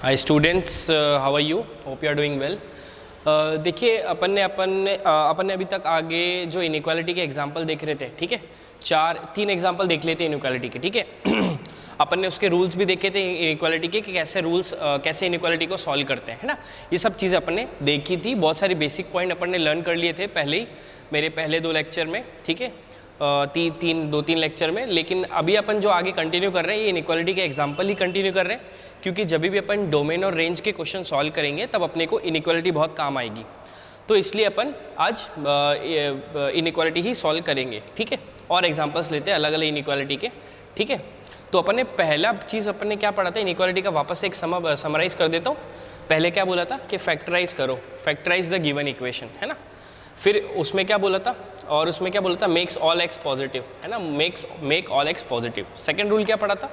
Hi students, how are you? Hope you are doing well. देखिए अपन ने अभी तक आगे जो इनइक्वालिटी के एग्जांपल देख रहे थे, ठीक है, तीन एग्जांपल देख लेते हैं इनइक्वालिटी के, ठीक है। अपन ने उसके रूल्स भी देखे थे इनइक्वालिटी के कि कैसे इनइक्वालिटी को सॉल्व करते हैं, है ना। ये सब चीज़ें अपन ने देखी थी, बहुत सारे बेसिक पॉइंट अपन ने लर्न कर लिए थे पहले ही मेरे पहले 2 लेक्चर में, ठीक है, दो तीन लेक्चर में। लेकिन अभी अपन जो आगे कंटिन्यू कर रहे हैं ये इनइक्वालिटी के एग्जांपल ही कंटिन्यू कर रहे हैं, क्योंकि जब भी अपन डोमेन और रेंज के क्वेश्चन सॉल्व करेंगे तब अपने को इनइक्वालिटी बहुत काम आएगी। तो इसलिए अपन आज इनइक्वालिटी ही सॉल्व करेंगे, ठीक है। और एग्जांपल्स लेते हैं अलग अलग इनइक्वालिटी के, ठीक है। तो अपन ने पहला चीज़ अपन ने क्या पढ़ा था इनइक्वालिटी का, वापस से एक समराइज कर देता हूँ। पहले क्या बोला था कि फैक्टराइज करो, फैक्टराइज द गिवन इक्वेशन, है ना। फिर उसमें क्या बोला था, और उसमें क्या बोला था, मेक्स ऑल एक्स पॉजिटिव, है ना, make all x positive. Second rule क्या पढ़ा था?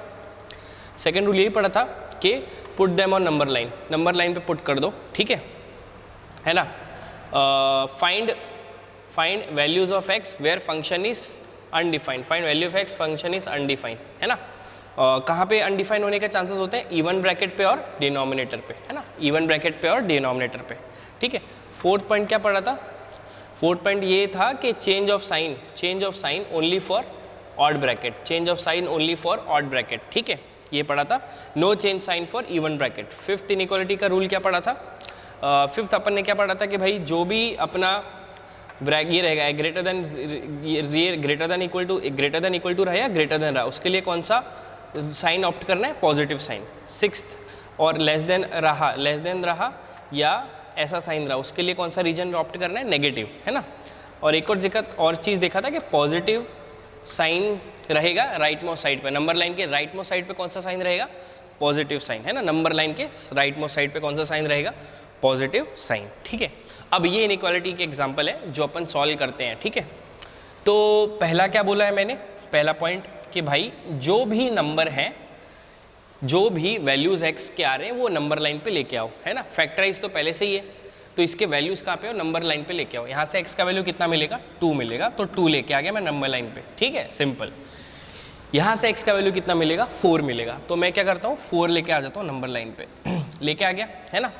सेकेंड रूल यही पढ़ा था कि put them on number line पे पुट कर दो, ठीक है ना। Find values of x where function is undefined, find value of x function is undefined, है ना। कहाँ पे अनडिफाइंड होने के चांसेस होते हैं? इवन ब्रैकेट पे और डिनोमिनेटर पे, है ना, इवन ब्रैकेट पे और डिनोमिनेटर पे, ठीक है। फोर्थ पॉइंट क्या पढ़ा था? फोर्थ पॉइंट ये था कि change of sign only for odd bracket, change of sign only for odd bracket, ठीक है, ये पढ़ा था। No change sign for even bracket. Fifth inequality का रूल क्या पढ़ा था? फिफ्थ अपन ने क्या पढ़ा था कि भाई जो भी अपना ये रहेगा ग्रेटर देन इक्वल टू रहा या ग्रेटर देन रहा, उसके लिए कौन सा साइन ऑप्ट करना है? Positive sign. सिक्स्थ, और लेस देन रहा या ऐसा साइन रहा, उसके लिए कौन सा रीजन ऑप्ट करना है? नेगेटिव, है ना। और एक और चीज़ देखा था कि पॉजिटिव साइन रहेगा राइट मोस्ट साइड पे, नंबर लाइन के राइट मोस्ट साइड पे कौन सा साइन रहेगा? पॉजिटिव साइन, है ना। नंबर लाइन के राइट मोस्ट साइड पे कौन सा साइन रहेगा? पॉजिटिव साइन, ठीक है। अब ये इनइक्वालिटी के एग्जांपल है जो अपन सॉल्व करते हैं, ठीक है। तो पहला क्या बोला है मैंने? पहला पॉइंट कि भाई जो भी नंबर है, जो भी वैल्यूज एक्स के आ रहे हैं वो नंबर लाइन पे लेके आओ, है ना। फैक्टराइज तो पहले से ही है, तो इसके वैल्यूज कहाँ पे हो? नंबर लाइन पे लेके आओ। यहाँ से एक्स का वैल्यू कितना मिलेगा? 2 मिलेगा, तो 2 लेके आ गया मैं नंबर लाइन पे, ठीक है, सिंपल। यहाँ से एक्स का वैल्यू कितना मिलेगा? 4 मिलेगा, तो मैं क्या करता हूँ 4 लेके आ जाता हूँ नंबर लाइन पे लेके आ गया, है ना।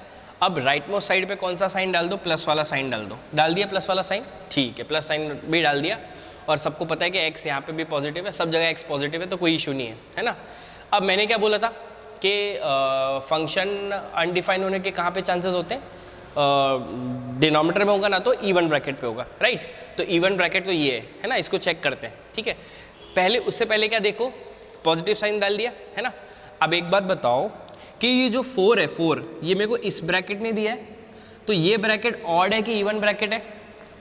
अब राइट मोस्ट साइड पे कौन सा साइन डाल दो? प्लस वाला साइन डाल दो। डाल दिया प्लस वाला साइन, ठीक है, प्लस साइन भी डाल दिया। और सबको पता है कि एक्स यहाँ पे भी पॉजिटिव है, सब जगह एक्स पॉजिटिव है, तो कोई इशू नहीं है ना। अब मैंने क्या बोला था कि फंक्शन अनडिफाइन होने के कहाँ पे चांसेस होते हैं? डिनोमिनेटर में होगा ना तो इवन ब्रैकेट पे होगा, राइट। तो इवन ब्रैकेट तो ये है ना, इसको चेक करते हैं, ठीक है। उससे पहले क्या देखो, पॉजिटिव साइन डाल दिया, है ना। अब एक बात बताओ कि ये जो 4 है, 4 ये मेरे को इस ब्रैकेट ने दिया है, तो ये ब्रैकेट ऑड है कि इवन ब्रैकेट है?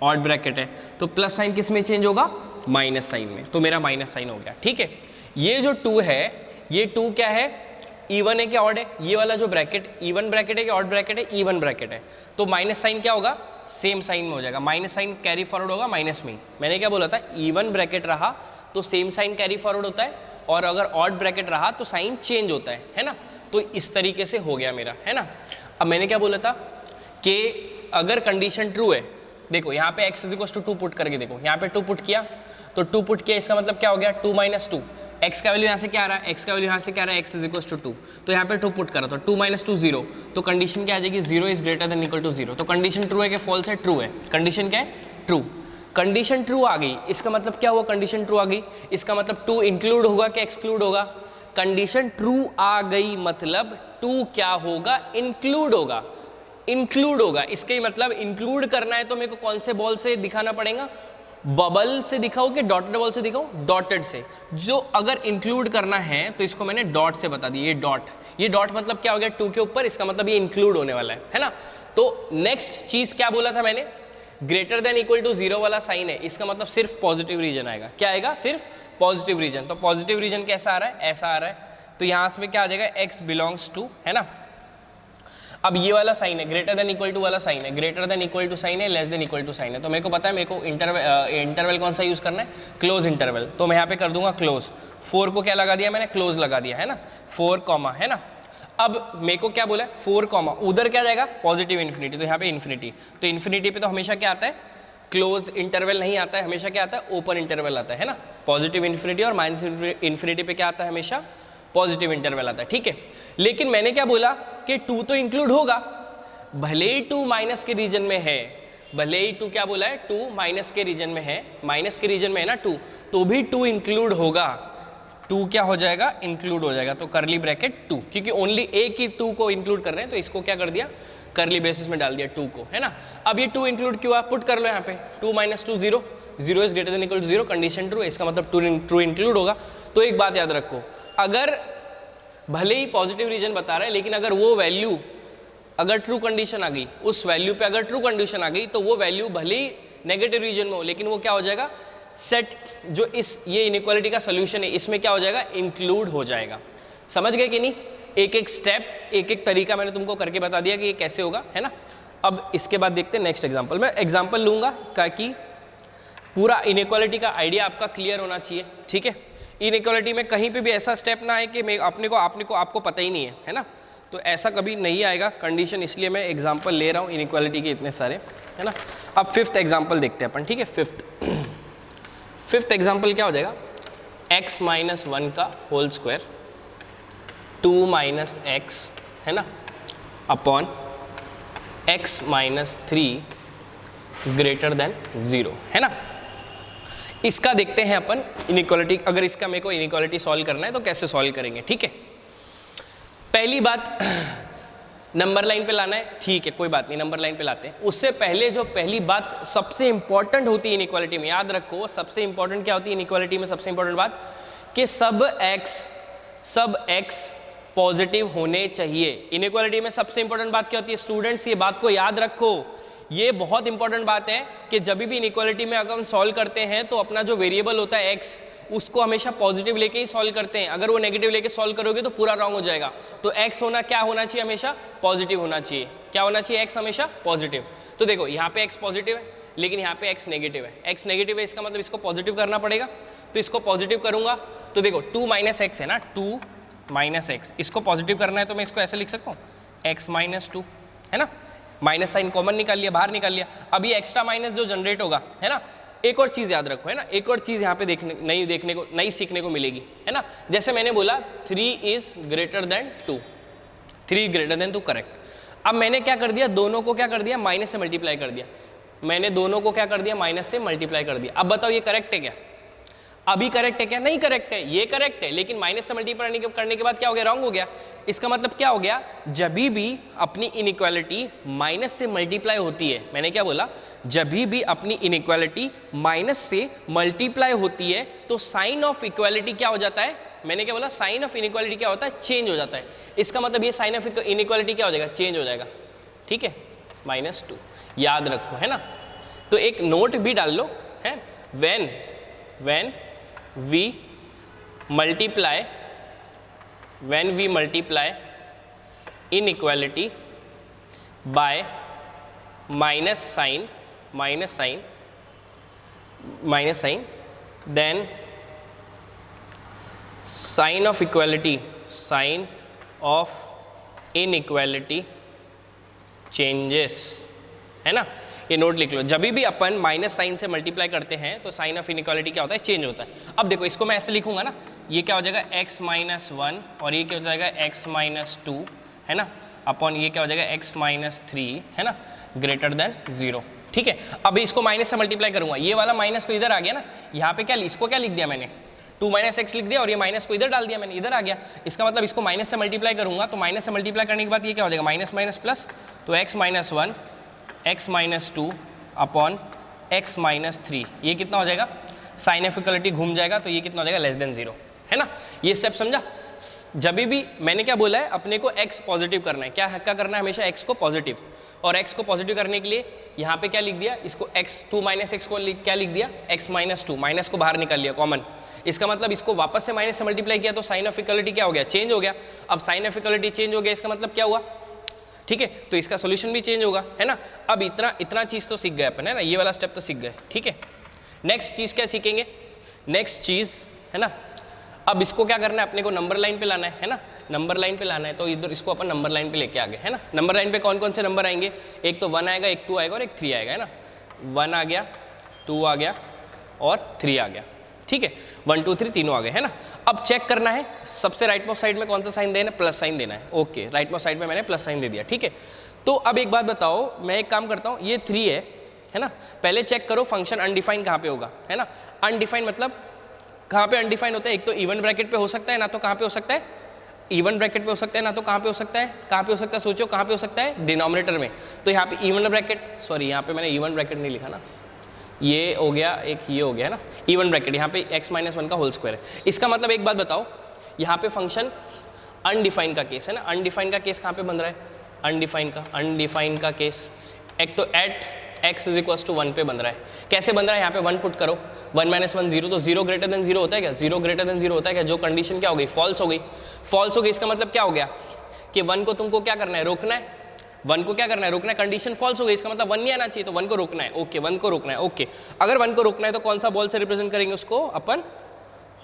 ऑड ब्रैकेट है, तो प्लस साइन किस में चेंज होगा? माइनस साइन में, तो मेरा माइनस साइन हो गया, ठीक है। ये जो 2 है, ये 2 क्या है? इवन है कि ऑड है? ये वाला जो ब्रैकेट इवन ब्रैकेट है कि ऑड ब्रैकेट है? इवन ब्रैकेट है, तो माइनस साइन क्या होगा? सेम साइन में हो जाएगा, माइनस साइन कैरी फॉरवर्ड होगा माइनस में। मैंने क्या बोला था? इवन ब्रैकेट रहा तो सेम साइन कैरी फॉरवर्ड होता है, और अगर ऑड ब्रैकेट रहा तो साइन चेंज होता है ना। तो इस तरीके से हो गया मेरा, है ना। अब मैंने क्या बोला था कि अगर कंडीशन ट्रू है, देखो यहाँ पे x = 2 पुट करके देखो, यहाँ पे 2 पुट किया, तो 2 पुट किया, इसका मतलब क्या हो गया? 2 - 2, x का वैल्यू यहाँ से क्या आ रहा है? x का वैल्यू यहाँ से क्या आ रहा है? x = 2, तो यहाँ पे 2 पुट करा, तो 2 - 2 0, तो कंडीशन क्या आ जाएगी? 0 is greater than equal to 0। तो कंडीशन ट्रू है कि फॉल्स है? ट्रू है। कंडीशन क्या है? ट्रू। कंडीशन ट्रू आ गई, इसका मतलब क्या हुआ? कंडीशन ट्रू आ गई, इसका मतलब 2 इंक्लूड होगा कि एक्सक्लूड होगा? कंडीशन ट्रू आ गई मतलब 2 क्या होगा? इंक्लूड होगा, इंक्लूड होगा। इसके मतलब इंक्लूड करना है तो मेरे को कौन से बॉल से दिखाना पड़ेगा? बबल से दिखाओ कि डॉटेड बॉल से दिखाओ? डॉटेड से। जो अगर इंक्लूड करना है तो इसको मैंने डॉट से बता दी, ये डॉट मतलब क्या हो गया? 2 के ऊपर, इसका मतलब ये इंक्लूड होने वाला है ना। तो नेक्स्ट चीज क्या बोला था मैंने? ग्रेटर देन इक्वल टू 0 वाला साइन है, इसका मतलब सिर्फ पॉजिटिव रीजन आएगा। क्या आएगा? सिर्फ पॉजिटिव रीजन। तो पॉजिटिव रीजन कैसा आ रहा है? ऐसा आ रहा है, तो यहाँ से क्या आ जाएगा? x बिलोंग्स टू, है ना। अब ये वाला साइन है, ग्रेटर देन इक्वल टू वाला साइन है, greater than equal to sign है, less than equal to sign है, तो मेरे को पता है मेरे को इंटरवल कौन सा यूज करना है? Close interval. तो मैं यहाँ पे कर दूंगा क्लोज। 4 को क्या लगा दिया मैंने? क्लोज लगा दिया, है ना, 4 कॉमा, है ना। अब मेरे को क्या बोला है? 4 कॉमा, उधर क्या जाएगा? पॉजिटिव इन्फिनिटी, तो यहाँ पे इन्फिनिटी। तो इन्फिनिटी पे तो हमेशा क्या आता है? क्लोज इंटरवल नहीं आता है, हमेशा क्या आता है? ओपन इंटरवल आता है ना। पॉजिटिव इन्फिनिटी और माइनस इन्फिनिटी पे क्या आता है? हमेशा पॉजिटिव इंटरवल आता है, ठीक है। लेकिन मैंने क्या बोला कि 2 तो इंक्लूड होगा, भले ही 2 माइनस के रीजन में है, भले ही 2 क्या बोला है, 2 माइनस के रीजन में है, माइनस के रीजन में है ना 2, तो भी 2 इंक्लूड होगा, 2 क्या हो जाएगा, इंक्लूड हो जाएगा। तो करली ब्रैकेट 2, क्योंकि ओनली एक ही 2 को इंक्लूड कर रहे हैं, तो इसको क्या कर दिया, करली ब्रेसेस में डाल दिया 2 को, है ना। अब ये 2 इंक्लूड क्यों हुआ, पुट कर लो यहाँ पे, 2 minus 2 0, 0 is greater than equal to 0, condition true है, इसका मतलब ट्रू इंक्लूड होगा। तो एक बात याद रखो, अगर भले ही पॉजिटिव रीजन बता रहा है, लेकिन अगर वो वैल्यू अगर ट्रू कंडीशन आ गई, उस वैल्यू पे अगर ट्रू कंडीशन आ गई, तो वो वैल्यू भले ही नेगेटिव रीजन में हो, लेकिन वो क्या हो जाएगा, सेट जो इस ये इनइक्वालिटी का सोल्यूशन है इसमें क्या हो जाएगा, इंक्लूड हो जाएगा। समझ गए कि नहीं, एक एक स्टेप, एक एक तरीका मैंने तुमको करके बता दिया कि ये कैसे होगा, है ना। अब इसके बाद देखते हैं नेक्स्ट एग्जांपल। मैं एग्जांपल लूंगा ताकि पूरा इनइक्वालिटी का आइडिया आपका क्लियर होना चाहिए, ठीक है। इनइक्वालिटी में कहीं पे भी ऐसा स्टेप ना आए कि मैं आपको पता ही नहीं है ना, तो ऐसा कभी नहीं आएगा कंडीशन, इसलिए मैं एग्जांपल ले रहा हूँ इनइक्वालिटी के इतने सारे, है ना। अब फिफ्थ एग्जांपल देखते हैं अपन, ठीक है। फिफ्थ एग्जांपल क्या हो जाएगा, x माइनस 1 का होल स्क्वायर 2 माइनस एक्स, है ना, upon x minus 3 greater than 0, है ना। इसका देखते हैं अपन इनइक्वालिटी, अगर इसका मेरे को इनइक्वालिटी सॉल्व करना है तो कैसे सॉल्व करेंगे, ठीक है। पहली बात नंबर लाइन पे लाना है, ठीक है, कोई बात नहीं, नंबर लाइन पे लाते हैं। उससे पहले जो पहली बात सबसे इंपॉर्टेंट होती है इनइक्वालिटी में, याद रखो सबसे इंपॉर्टेंट क्या होती है इनइक्वालिटी में, सबसे इंपॉर्टेंट बात कि सब x पॉजिटिव होने चाहिए। इनइक्वालिटी में सबसे इंपॉर्टेंट बात क्या होती है स्टूडेंट्स, ये बात को याद रखो, ये बहुत इंपॉर्टेंट बात है कि जब भी इनइक्वालिटी में अगर हम सॉल्व करते हैं तो अपना जो वेरिएबल होता है x, उसको हमेशा पॉजिटिव लेके ही सॉल्व करते हैं। अगर वो नेगेटिव लेके सॉल्व करोगे तो पूरा रॉन्ग हो जाएगा। तो x होना क्या होना चाहिए, हमेशा पॉजिटिव होना चाहिए। क्या होना चाहिए, x हमेशा पॉजिटिव। तो देखो यहाँ पे x पॉजिटिव है, लेकिन यहाँ पे x नेगेटिव है, x नेगेटिव है, इसका मतलब इसको पॉजिटिव करना पड़ेगा। तो इसको पॉजिटिव करूंगा तो देखो 2 माइनस एक्स है ना, 2 माइनस एक्स, इसको पॉजिटिव करना है तो मैं इसको ऐसे लिख सकता हूँ x माइनस 2, है ना, माइनस साइन कॉमन निकाल लिया, बाहर निकाल लिया। अभी एक्स्ट्रा माइनस जो जनरेट होगा, है ना, एक और चीज़ याद रखो, है ना, एक और चीज़ यहाँ पे नई सीखने को मिलेगी, है ना। जैसे मैंने बोला 3 is greater then 2, 3 greater than 2, correct. अब मैंने क्या कर दिया, दोनों को क्या कर दिया, माइनस से मल्टीप्लाई कर दिया। मैंने दोनों को क्या कर दिया, माइनस से मल्टीप्लाई कर दिया। अब बताओ ये करेक्ट है क्या, अभी करेक्ट है क्या, नहीं करेक्ट है, ये करेक्ट है, लेकिन माइनस से मल्टीप्लाई करने के बाद क्या हो गया, रॉन्ग हो गया। इसका मतलब क्या हो गया, जब भी अपनी इनइक्वालिटी माइनस से मल्टीप्लाई होती है, मैंने क्या बोला, जब भी अपनी इनइक्वालिटी माइनस से मल्टीप्लाई होती है तो साइन ऑफ इक्वालिटी क्या हो जाता है, मैंने क्या बोला, साइन ऑफ इनइक्वालिटी क्या होता है, चेंज हो जाता है। इसका मतलब ये साइन ऑफ इनइक्वालिटी क्या हो जाएगा, चेंज हो जाएगा, ठीक है, -2 याद रखो, है ना। तो एक नोट भी डाल लो, है, when we multiply inequality by minus sign, then sign of inequality changes, है ना। ये नोट लिख लो, जब भी अपन माइनस साइन से मल्टीप्लाई करते हैं तो साइन ऑफ इनइक्वालिटी क्या होता है, चेंज होता है। अब देखो इसको मैं ऐसे लिखूंगा ना, ये क्या हो जाएगा x माइनस 1 और ये क्या हो जाएगा x माइनस 2, है ना, अपॉन ये क्या हो जाएगा x माइनस 3, है ना, ग्रेटर देन 0, ठीक है। अब इसको माइनस से मल्टीप्लाई करूंगा, ये वाला माइनस तो इधर आ गया ना, यहाँ पे क्या, इसको क्या लिख दिया मैंने, 2 माइनस एक्स लिख दिया और ये माइनस को इधर डाल दिया मैंने, इधर आ गया। इसका मतलब इसको माइनस से मल्टीप्लाई करूंगा तो माइनस से मल्टीप्लाई करने के बाद ये क्या हो जाएगा, माइनस माइनस प्लस, तो x minus 1 x minus 2 upon x minus 3, ये कितना हो जाएगा, साइन ऑफ इक्वालिटी घूम जाएगा तो ये कितना हो जाएगा, लेस देन 0, है ना। ये स्टेप समझा। जब भी मैंने क्या बोला है, अपने को x पॉजिटिव करना है, क्या करना है, हमेशा x को पॉजिटिव, और x को पॉजिटिव करने के लिए यहाँ पे क्या लिख दिया, इसको x 2 माइनस एक्स को क्या लिख दिया, x माइनस 2, माइनस को बाहर निकाल लिया कॉमन। इसका मतलब इसको वापस से माइनस से मल्टीप्लाई किया तो साइन ऑफ इक्वालिटी क्या हो गया, चेंज हो गया। अब साइन ऑफ इक्वालिटी चेंज हो गया, इसका मतलब क्या हुआ, ठीक है, तो इसका सॉल्यूशन भी चेंज होगा, है ना। अब इतना चीज़ तो सीख गए अपन, है ना, ये वाला स्टेप तो सीख गए, ठीक है। नेक्स्ट चीज़ क्या सीखेंगे, नेक्स्ट चीज़, है ना, अब इसको क्या करना है, अपने को नंबर लाइन पे लाना है ना, नंबर लाइन पे लाना है, तो इधर इसको अपन नंबर लाइन पे लेके आ गए, है ना। नंबर लाइन पे कौन कौन से नंबर आएंगे, एक तो 1 आएगा, एक 2 आएगा और एक 3 आएगा, है ना। 1 आ गया, 2 आ गया और 3 आ गया, ठीक है, 1 2 3 तीनों आ गए, है ना। अब चेक करना है सबसे राइट मोस्ट साइड में कौन सा साइन देना है, प्लस साइन देना है। ओके, राइट मोस्ट साइड में मैंने प्लस साइन दे दिया, ठीक है। तो अब एक बात बताओ, मैं एक काम करता हूँ, ये 3 है ना, पहले चेक करो फंक्शन अनडिफाइन कहाँ पे होगा, है ना। अनडिफाइन मतलब कहाँ पे अनडिफाइन होता है, एक तो इवन ब्रैकेट पे हो सकता है, ना तो कहाँ पे हो सकता है, इवन ब्रैकेट पे हो सकता है, ना तो कहाँ पे हो सकता है, कहाँ पे हो सकता है, सोचो कहाँ पे हो सकता है, डिनोमिनेटर में। तो यहाँ पे इवन ब्रैकेट, सॉरी यहाँ पे मैंने इवन ब्रैकेट नहीं लिखा ना, ये हो गया एक, ये हो गया है ना, इवन ब्रैकेट, यहाँ पे x - 1 का होल स्क्वायर है। इसका मतलब एक बात बताओ, यहाँ पे फंक्शन अनडिफाइन का केस है ना, अनडिफाइन का केस कहाँ पे बन रहा है, अनडिफाइन का केस एक तो एट x = 1 पे बन रहा है। कैसे बन रहा है, यहाँ पे 1 पुट करो, 1 - 1 0, तो 0 ग्रेटर देन 0 होता है क्या, 0 ग्रेटर देन 0 होता है क्या, जो कंडीशन क्या हो गई, फॉल्स हो गई, फॉल्स हो गई। इसका मतलब क्या हो गया कि 1 को तुमको क्या करना है, रोकना है, 1 को क्या करना है, रोकना है, कंडीशन फॉल्स हो गई, इसका मतलब 1 नहीं आना चाहिए, तो 1 को रोकना है। ओके, 1 को रोकना है, ओके। अगर 1 को रोकना है तो कौन सा बॉल से रिप्रेजेंट करेंगे उसको, अपन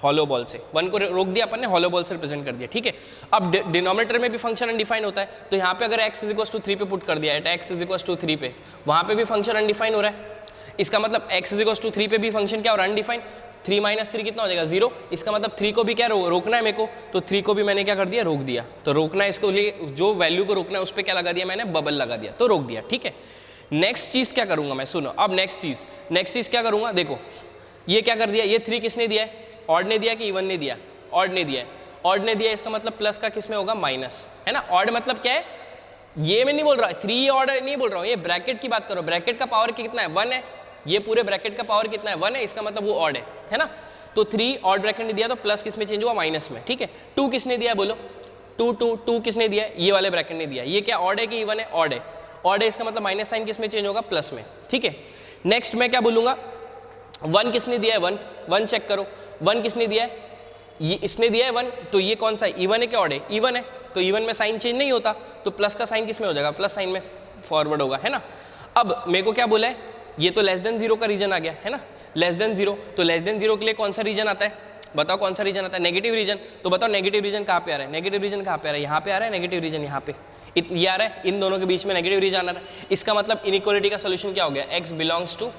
हॉलो बॉल से। 1 को रोक दिया अपन ने, हॉलो बॉल से रिप्रेजेंट कर दिया, ठीक है। अब डिनोमिनेटर में भी फंक्शन अनडिफाइन होता है, तो यहाँ पे अगर x = 3 पे पुट कर दिया, एट x = 3 पे, वहाँ पे भी फंक्शन अनडिफाइन हो रहा है। इसका मतलब x = 3 पे भी फंक्शन क्या हो रहा है, अनडिफाइन। 3 - 3 कितना हो जाएगा, 0। इसका मतलब 3 को भी क्या रोकना है मेरे को, तो 3 को भी मैंने क्या कर दिया, रोक दिया। तो रोकना है, इसको लिए जो वैल्यू को रोकना है उस पर क्या लगा दिया मैंने, बबल लगा दिया, तो रोक दिया, ठीक है। नेक्स्ट चीज़ क्या करूँगा मैं, सुनो अब नेक्स्ट चीज़ क्या करूँगा, देखो ये क्या कर दिया, ये 3 किसने दिया है, ऑड ने दिया कि इवन ने दिया, ऑड ने दिया है, ऑड ने दिया, इसका मतलब प्लस का किस में होगा, माइनस, है ना। ऑड मतलब क्या है, ये मैं नहीं बोल रहा, 3 ऑड नहीं बोल रहा हूँ, ये ब्रैकेट की बात करो, ब्रैकेट का पावर कितना है, 1 है, ये पूरे ब्रैकेट का पावर कितना है, 1 है, इसका मतलब वो ऑड है ना। तो 3 ऑड ब्रैकेट ने दिया तो प्लस किस में चेंज हुआ, माइनस में, ठीक है। 2 किसने दिया, बोलो 2 किसने दिया, ये वाले ब्रैकेट ने दिया, ये क्या ऑड है कि इवन है, ऑड है, ऑड है, इसका मतलब माइनस साइन किस में चेंज होगा, प्लस में, ठीक है। नेक्स्ट मैं क्या बोलूँगा, 1 किसने दिया है, 1 चेक करो, 1 किसने दिया है, ये इसने दिया है 1, तो ये कौन सा है, इवन है क्या ऑड है, इवन है, तो इवन में साइन चेंज नहीं होता, तो प्लस का साइन किस में हो जाएगा, प्लस साइन में फॉरवर्ड होगा, है ना। अब मेरे को क्या बोला है, ये तो लेस देन 0 का रीजन आ गया, है ना, लेस देन 0, तो लेस देन 0 के लिए कौन सा रीजन आता है, बताओ कौन सा रीजन आता है, नेगेटिव रीजन। तो बताओ नेगेटिव रीजन कहाँ पे आ रहा है, नेगेटिव रीजन कहाँ पे आ रहा है, यहाँ पे आ रहा है नेगेटिव रीजन, यहाँ पे ये आ रहा है, इन दोनों के बीच में नेगेटिव रीजन आ रहा है। इसका मतलब इनइक्वालिटी का सोल्यूशन क्या हो गया, x belongs to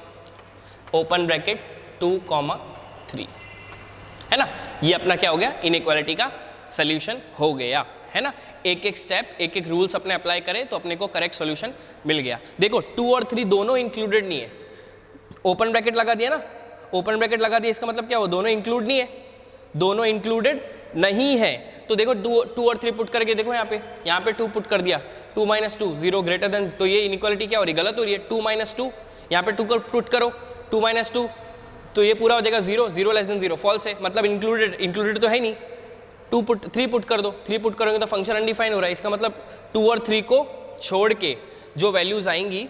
open bracket 2, 3, है ना। ये अपना क्या हो गया, इनइक्वालिटी का सोल्यूशन हो गया, है ना। एक एक स्टेप, एक एक रूल्स अपने अप्लाई करें तो अपने को करेक्ट सोल्यूशन मिल गया। देखो 2 और 3 दोनों इंक्लूडेड नहीं है, ओपन ब्रैकेट लगा दिया ना, ओपन ब्रैकेट लगा दिया, इसका मतलब क्या हो, दोनों इंक्लूड नहीं है, दोनों इंक्लूडेड नहीं है। तो देखो 2 और 3 पुट करके देखो, यहाँ पे 2 पुट कर दिया, 2 - 2 0 ग्रेटर देन, तो ये इनइक्वालिटी क्या हो रही है, गलत हो रही है। 2 - 2, यहाँ पे 2 पुट करो, 2 - 2, तो ये पूरा हो जाएगा 0, 0 लेस देन 0, फॉल्स है, मतलब इंक्लूडेड तो है नहीं। 3 पुट कर दो, 3 पुट करोगे तो फंक्शन अनडिफाइन हो रहा है, इसका मतलब 2 और 3 को छोड़ के जो वैल्यूज आएंगी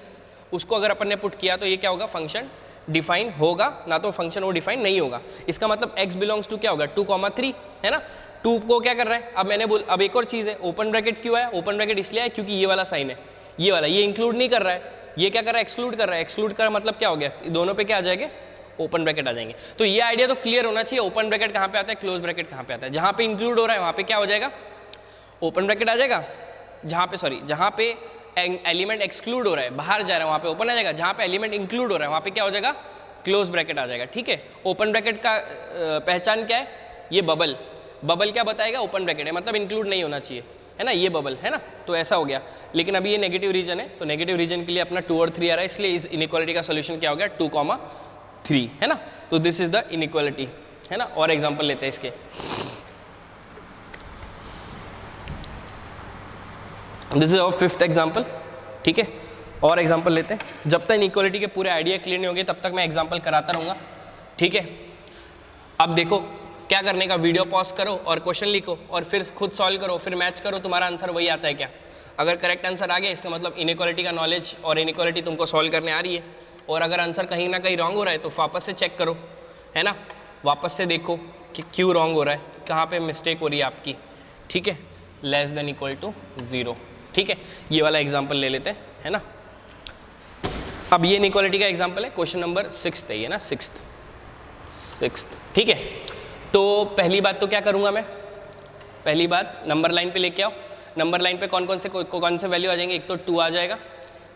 उसको अगर अपन ने पुट किया तो ये क्या होगा, फंक्शन डिफाइन होगा, ना तो फंक्शन वो डिफाइन नहीं होगा। इसका मतलब x बिलोंग्स टू क्या होगा, 2, 3, है ना। 2 को क्या कर रहा है, अब मैंने अब एक और चीज़ है, ओपन ब्रैकेट क्यों है, ओपन ब्रैकेट इसलिए है क्योंकि ये वाला साइन है, ये वाला, ये इंक्लूड नहीं कर रहा है, ये क्या कर रहा है, एक्सक्लूड कर रहा है। एक्सक्लूड का मतलब क्या हो गया, दोनों पे क्या आ जाएंगे, ओपन ब्रैकेट आ जाएंगे। तो ये आइडिया तो क्लियर होना चाहिए, ओपन ब्रैकेट कहाँ पे आता है, क्लोज ब्रैकेट कहाँ पे आता है। जहाँ पे इंक्लूड हो रहा है वहाँ पे क्या हो जाएगा, ओपन ब्रैकेट आ जाएगा, जहाँ पे एलिमेंट एक्सक्लूड हो रहा है, बाहर जा रहा है, वहाँ पे ओपन आ जाएगा, जहाँ पे एलिमेंट इंक्लूड हो रहा है वहाँ पे क्या हो जाएगा, क्लोज ब्रैकेट आ जाएगा, ठीक है। ओपन ब्रैकेट का पहचान क्या है, ये बबल क्या बताएगा, ओपन ब्रैकेट है, मतलब इंक्लूड नहीं होना चाहिए, है ना, ये बबल है ना, तो ऐसा हो गया। लेकिन अभी ये नेगेटिव रीजन है, तो नेगेटिव रीजन के लिए अपना 2 और 3 आ रहा है, इसलिए इस इनइक्वालिटी का सोल्यूशन क्या हो गया, 2, 3, है ना। तो दिस इज द इनइक्वालिटी, है ना। और एग्जांपल लेते हैं इसके, this is our 5th example, ठीक है। और एग्जांपल लेते हैं, जब तक इनइक्वालिटी के पूरे आइडिया क्लियर नहीं होंगे तब तक मैं एग्जांपल कराता रहूँगा, ठीक है। अब देखो क्या करने का, वीडियो पॉज करो और क्वेश्चन लिखो और फिर खुद सॉल्व करो, फिर मैच करो, तुम्हारा आंसर वही आता है क्या। अगर करेक्ट आंसर आ गया इसका मतलब इनइक्वालिटी का नॉलेज और इनइक्वालिटी तुमको सॉल्व करने आ रही है, और अगर आंसर कहीं ना कहीं रॉन्ग हो रहा है तो वापस से चेक करो, है ना, वापस से देखो कि क्यों रॉन्ग हो रहा है, कहाँ पे मिस्टेक हो रही है आपकी, ठीक है। लेस देन इक्वल टू 0, ठीक है। ये वाला एग्जाम्पल ले लेते हैं, है ना। अब ये इनइक्वालिटी का एग्जाम्पल है, क्वेश्चन नंबर 6 है ये ना, 6th, ठीक है। तो पहली बात तो क्या करूँगा मैं, पहली बात नंबर लाइन पे लेके आओ। नंबर लाइन पे कौन से वैल्यू आ जाएंगे, एक तो 2 आ जाएगा,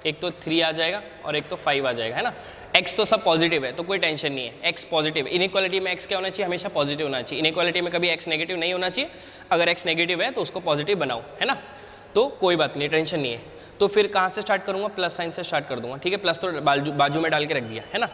एक तो 3 आ जाएगा और एक तो 5 आ जाएगा, है ना। x तो सब पॉजिटिव है तो कोई टेंशन नहीं है, x पॉजिटिव। इनइक्वालिटी में x क्या होना चाहिए, हमेशा पॉजिटिव होना चाहिए। इनइक्वालिटी में कभी x नेगेटिव नहीं होना चाहिए, अगर x नेगेटिव है तो उसको पॉजिटिव बनाओ, है ना। तो कोई बात नहीं, टेंशन नहीं है। तो फिर कहाँ से स्टार्ट करूँगा, प्लस साइन से स्टार्ट कर दूंगा, ठीक है। प्लस तो बाजू में डाल के रख दिया, है ना।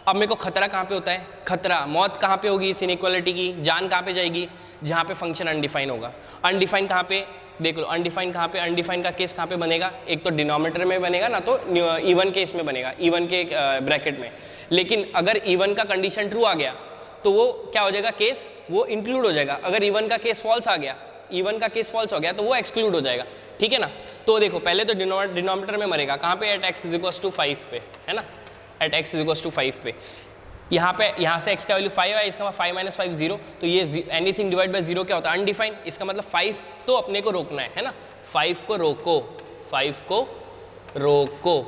अब मेरे को खतरा कहाँ पे होता है, खतरा मौत कहाँ पे होगी इस इनइक्वालिटी की, जान कहाँ पे जाएगी, जहाँ पे फंक्शन अनडिफाइन होगा। अनडिफाइन कहाँ पे, देख लो अनडिफाइन कहाँ पे, अनडिफाइन का केस कहाँ पे बनेगा, एक तो डिनोमिनेटर में बनेगा ना, तो इवन केस में बनेगा, इवन के ब्रैकेट में। लेकिन अगर इवन का कंडीशन ट्रू आ गया तो वो क्या हो जाएगा, केस वो इंक्लूड हो जाएगा। अगर इवन का केस फॉल्स आ गया, इवन का केस फॉल्स हो गया तो वो एक्सक्लूड हो जाएगा, ठीक है ना। तो देखो पहले तो डिनोमिनेटर में मरेगा, कहाँ पे, एट x = 5 पे, है ना, एट x = 5 पे। यहाँ से x का वैल्यू 5 है, इसका 5 - 5 0, तो ये एनीथिंग डिवाइड बाय 0 क्या होता है, अनडिफाइंड। इसका मतलब 5 तो अपने को रोकना है ना, 5 को रोको, 5 को रोको,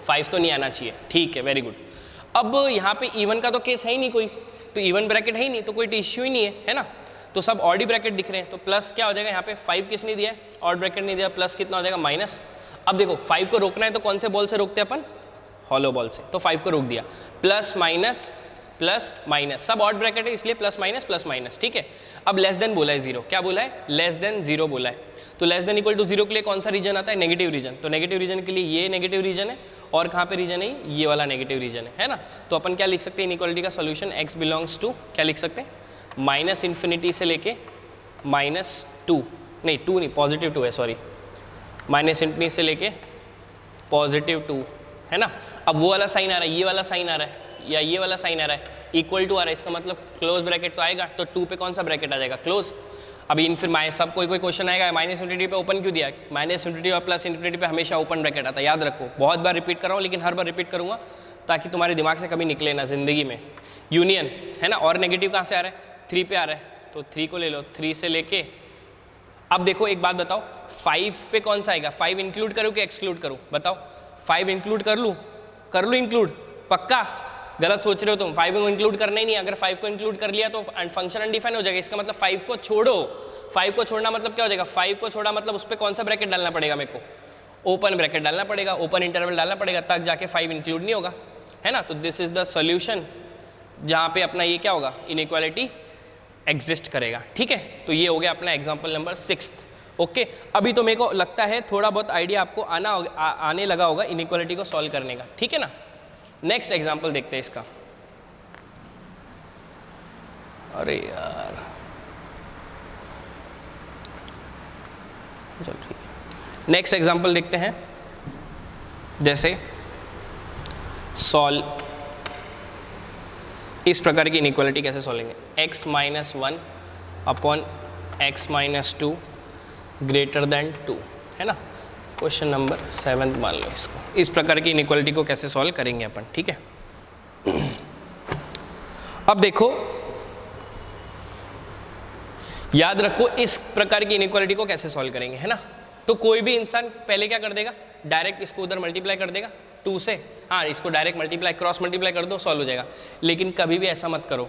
5 तो नहीं आना चाहिए, ठीक है, वेरी गुड। अब यहाँ पे इवन का तो केस है ही नहीं कोई, तो इवन ब्रैकेट है ही नहीं, तो कोई इश्यू ही नहीं है ना। तो सब ऑड ही ब्रैकेट दिख रहे हैं, तो प्लस क्या हो जाएगा यहाँ पे, 5 किसने दिया है, ऑड ब्रैकेट नहीं दिया, प्लस कितना हो जाएगा, माइनस। अब देखो 5 को रोकना है तो कौन से बॉल से रोकते हैं अपन, हॉलो बॉल से, तो 5 को रोक दिया, प्लस माइनस सब ऑड ब्रैकेट है इसलिए प्लस माइनस, ठीक है। अब लेस देन बोला है 0, क्या बोला है, लेस देन 0 बोला है। तो लेस देन इक्वल टू 0 के लिए कौन सा रीजन आता है, नेगेटिव रीजन। तो नेगेटिव रीजन के लिए ये नेगेटिव रीजन है, और कहाँ पे रीजन है, ये वाला नेगेटिव रीजन है ना। तो अपन क्या लिख सकते हैं, इनइक्वालिटी का सोल्यूशन x बिलोंग्स टू, क्या लिख सकते हैं, -∞ से लेके -2, नहीं 2 नहीं, +2 है, सॉरी, -∞ से लेके +2, है ना। अब वो वाला साइन आ रहा है, ये वाला साइन आ रहा है, या ये वाला साइन आ रहा है, इक्वल टू आ रहा है, इसका मतलब क्लोज ब्रैकेट तो आएगा, तो 2 पे कौन सा ब्रैकेट आ जाएगा, क्लोज। अभी इन फिर सब कोई क्वेश्चन आएगा, -∞ पे ओपन क्यों दिया, -∞ और +∞ पे हमेशा ओपन ब्रैकेट आता है, याद रखो। बहुत बार रिपीट कर रहा हूँ, लेकिन हर बार रिपीट करूँगा ताकि तुम्हारे दिमाग से कभी निकले ना ज़िंदगी में। यूनियन, है ना, और नेगेटिव कहाँ से आ रहा है, 3 पे आ रहा है, तो 3 को ले लो, 3 से लेके, अब देखो एक बात बताओ, 5 पे कौन सा आएगा, 5 इंक्लूड करूँ कि एक्सक्लूड करूँ, बताओ। 5 इंक्लूड कर लूँ इंक्लूड, पक्का, गलत सोच रहे हो तुम, 5 को इंक्लूड करना ही नहीं। अगर 5 को इंक्लूड कर लिया तो फंक्शन अनडिफाइन हो जाएगा, इसका मतलब 5 को छोड़ो। 5 को छोड़ना मतलब क्या हो जाएगा, 5 को छोड़ा मतलब उस पर कौन सा ब्रैकेट डालना पड़ेगा मेरे को, ओपन ब्रैकेट डालना पड़ेगा, ओपन इंटरवल डालना पड़ेगा, तब जाके 5 इंक्लूड नहीं होगा, है ना। तो दिस इज द सोल्यूशन जहाँ पे अपना ये क्या होगा, इनइक्वालिटी एग्जिस्ट करेगा, ठीक है। तो ये हो गया अपना एग्जाम्पल नंबर 6। ओके, अभी तो मेरे को लगता है थोड़ा बहुत आइडिया आपको आने लगा होगा इनइक्वालिटी को सॉल्व करने का, ठीक है ना। नेक्स्ट एग्जाम्पल देखते हैं इसका। अरे यार, चल ठीक है, नेक्स्ट एग्जाम्पल देखते हैं। जैसे सॉल्व, इस प्रकार की इनइक्वालिटी कैसे सॉल्व करेंगे, x - 1 upon x - 2 greater than 2, है ना। क्वेश्चन नंबर 7 मान लो इसको। इस प्रकार की इनइक्वालिटी को कैसे सॉल्व करेंगे अपन, ठीक है। अब देखो, याद रखो इस प्रकार की इनइक्वालिटी को कैसे सॉल्व करेंगे, है ना। तो कोई भी इंसान पहले क्या कर देगा, डायरेक्ट इसको उधर मल्टीप्लाई कर देगा 2 से, हाँ इसको डायरेक्ट मल्टीप्लाई, क्रॉस मल्टीप्लाई कर दो, सॉल्व हो जाएगा। लेकिन कभी भी ऐसा मत करो।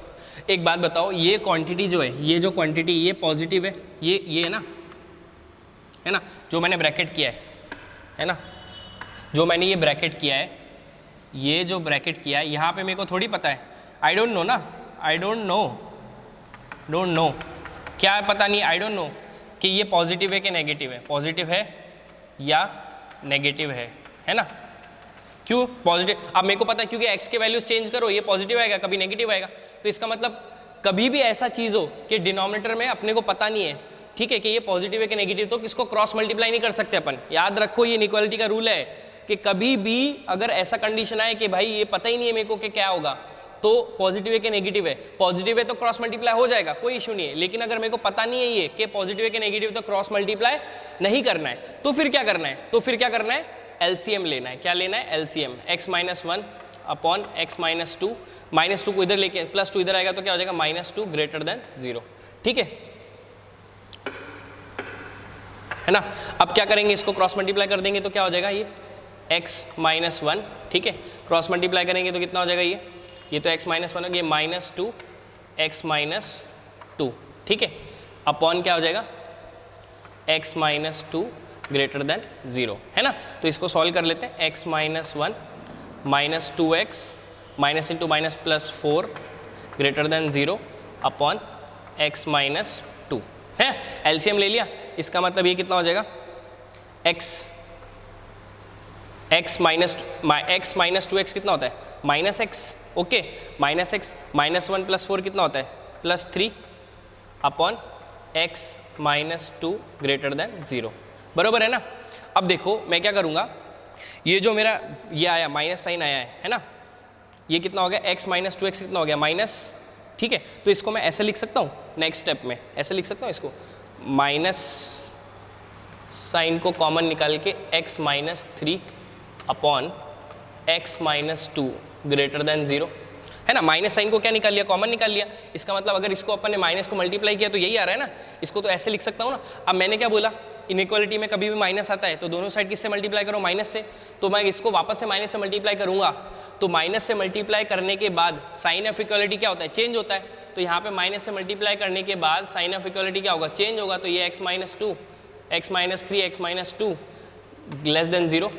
एक बात बताओ, ये क्वांटिटी जो है, ये जो क्वांटिटी ये पॉजिटिव है, ये है ना, जो मैंने ब्रैकेट किया है ना, जो मैंने ये ब्रैकेट किया है, ये जो ब्रैकेट किया है, यहाँ पे मेरे को थोड़ी पता है, आई डोंट नो ना, आई डोंट नो, क्या पता नहीं, आई डोंट नो कि ये पॉजिटिव है कि नेगेटिव है, पॉजिटिव है या नेगेटिव है ना। क्यों पॉजिटिव, अब मेरे को पता है क्योंकि x के वैल्यूज चेंज करो, ये पॉजिटिव आएगा, कभी नेगेटिव आएगा। तो इसका मतलब कभी भी ऐसा चीज़ हो कि डिनोमिनेटर में अपने को पता नहीं है, ठीक है, कि ये पॉजिटिव है कि नेगेटिव, तो किसको क्रॉस मल्टीप्लाई नहीं कर सकते अपन। याद रखो ये इनइक्वालिटी का रूल है कि कभी भी अगर ऐसा कंडीशन आए कि भाई ये पता ही नहीं है मेरे को कि क्या होगा, तो पॉजिटिव है कि नेगेटिव है, पॉजिटिव है तो क्रॉस मल्टीप्लाई हो जाएगा, कोई इशू नहीं है। लेकिन अगर मेरे को पता नहीं है ये कि पॉजिटिव है कि नेगेटिव, तो क्रॉस मल्टीप्लाई नहीं करना है। तो फिर क्या करना है, एलसीएम लेना है। क्या लेना है, एलसीएम। x - 1 अपॉन x - 2, -2 को इधर लेके +2 इधर आएगा तो क्या हो जाएगा, -2 ग्रेटर देन 0, ठीक है ना। अब क्या करेंगे, इसको क्रॉस मल्टीप्लाई कर देंगे तो क्या हो जाएगा, ये x - 1, ठीक है, क्रॉस मल्टीप्लाई करेंगे तो कितना हो जाएगा, ये तो x - 1 हो गया, -2 x - 2, ठीक है, अपॉन क्या हो जाएगा, x - 2 ग्रेटर देन 0, है ना। तो इसको सॉल्व कर लेते हैं, x minus 1 minus 2x minus into minus plus 4 greater than 0 upon x minus 2 है। एलसीएम ले लिया, इसका मतलब ये कितना हो जाएगा, x माइनस 2x कितना होता है, minus x, okay, minus x minus 1 plus 4 कितना होता है, plus 3 upon x minus 2 greater than 0, बरोबर है ना। अब देखो मैं क्या करूँगा, ये जो मेरा ये आया माइनस साइन आया है ना, ये कितना हो गया, x माइनस 2x कितना हो गया, माइनस, ठीक है। तो इसको मैं ऐसे लिख सकता हूँ, नेक्स्ट स्टेप में ऐसे लिख सकता हूँ इसको, माइनस साइन को कॉमन निकाल के x minus 3 upon x minus 2 greater than 0, है ना। माइनस साइन को क्या निकाल लिया, कॉमन निकाल लिया। इसका मतलब अगर इसको अपन ने माइनस को मल्टीप्लाई किया तो यही आ रहा है ना, इसको तो ऐसे लिख सकता हूँ ना। अब मैंने क्या बोला, इनइक्वालिटी में कभी भी माइनस आता है तो दोनों साइड किससे मल्टीप्लाई करो, माइनस से। तो मैं इसको वापस से माइनस से मल्टीप्लाई करूँगा, तो माइनस से मल्टीप्लाई करने के बाद साइन ऑफ इक्वालिटी क्या होता है, चेंज होता है। तो यहाँ पे माइनस से मल्टीप्लाई करने के बाद साइन ऑफ इक्वालिटी क्या होगा, चेंज होगा। तो ये x minus 2 x minus 3 x minus 2 less than 0,